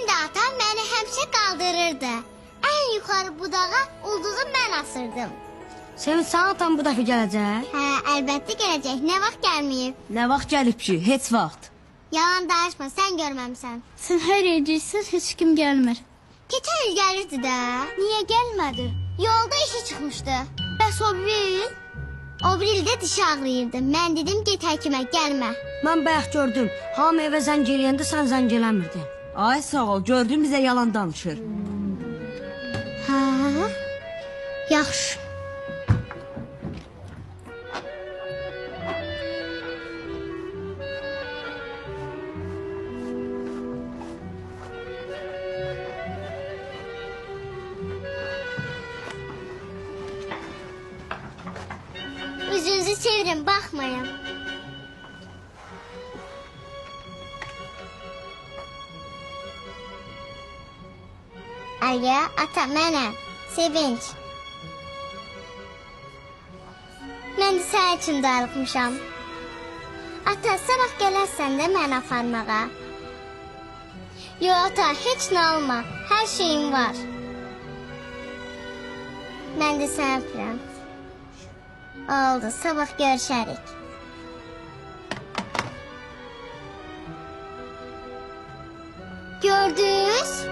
də atam məni həmişə qaldırırdı. Ən yuxarı budağa ulduzu mən asırdım. Sevinç, sana atan bu dəfə gələcək? Hə, əlbəttə gələcək. Nə vaxt gəlməyib? Nə vaxt gəlib ki? Heç vaxt. Yalan danışma, sən görməmsən. Sən hər yercəksən, heç kim gəlmir. Keçən il gəlirdi də. Niyə gəlmədi? Yolda işi çıxmışdı. Bəs o bil? O bir ildə dişi ağrıyırdı. Mən dedim get həkimə, gəlmə. Mən bayaq gördüm. Hamı evə zəng eləyəndə sən zəng eləmirdin. Ay sağ ol, gördün bizə yalan danışır. Hə? Yaxşı. Üzünüzü çevirin, baxmayın. Aya, ata, mənəm. Sevinç. Mən də sənin üçün darıxmışam. Ata, sabah gələrsən də mən aparmağa. Yo, ata, heç nə alma. Hər şeyim var. Mən də səni öpürəm. Oldu, sabah görüşərik. Gördünüz?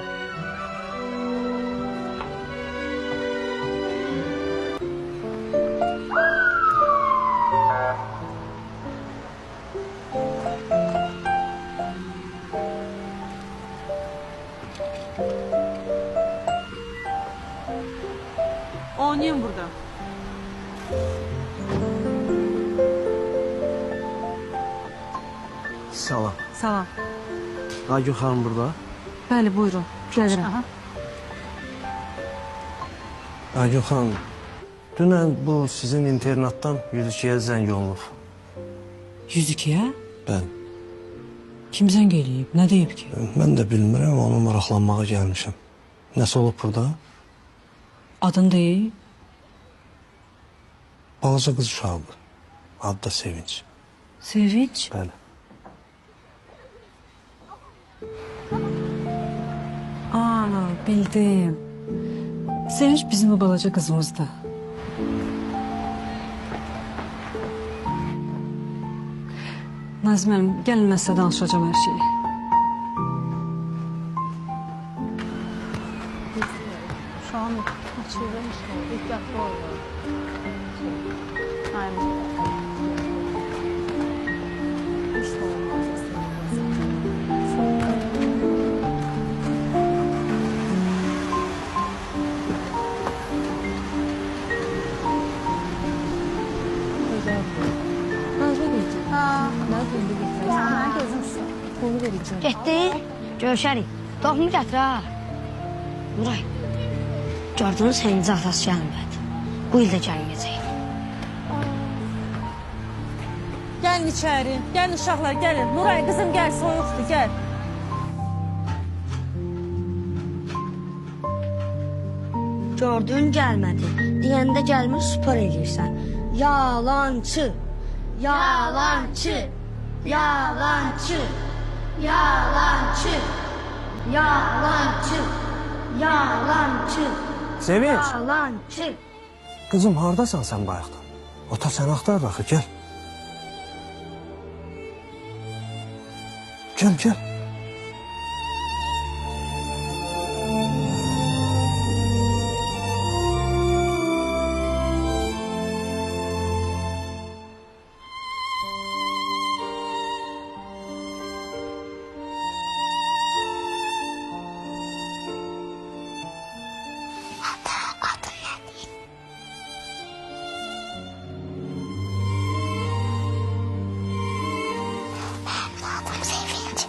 Oynayın burada. Salam. Salam. Aygün xanım burada. Bəli, buyurun. Gəlirəm. Aha. Aygün xanım, dünən bu sizin internatdan 102-yə zəng olunub. 102-yə? Bəli. Kim zəng eləyib? Nə deyib ki? Mən də bilmirəm, onu maraqlanmağa gəlmişəm. Nəsə olub burada? Adın deyib? Balaca qız uşağıdır. Adı da Sevinç. Sevinç? Bəli. Aa, bildim. Sevinç bizim o balaca qızımızdır. Nazməm, gəlin mən sizə danışacağım hər şeyi. Şu an açılmış. Dikkatli olun. Aynen. Hiç de olmaz. Getdi, görüşərik. Toxumu gətir ha. Nuray, gördün sənin atası gəlmədi. Bu il də gəlməyəcək. Gəlin içəri. Gəlin uşaqlar, gəlin. Nuray qızım gəl, soyuqdur, gəl. Gördün gəlmədi. Deyəndə gəlmir, spor eləyirsən. Yalancı, yalancı, yalancı, yalancı, yalancı, yalancı, Sevinç, yalancı. qızım hardasan sən bayaqdan? Ota sən axtar axı, gəl. Gəl, gəl. Adım Sevinç.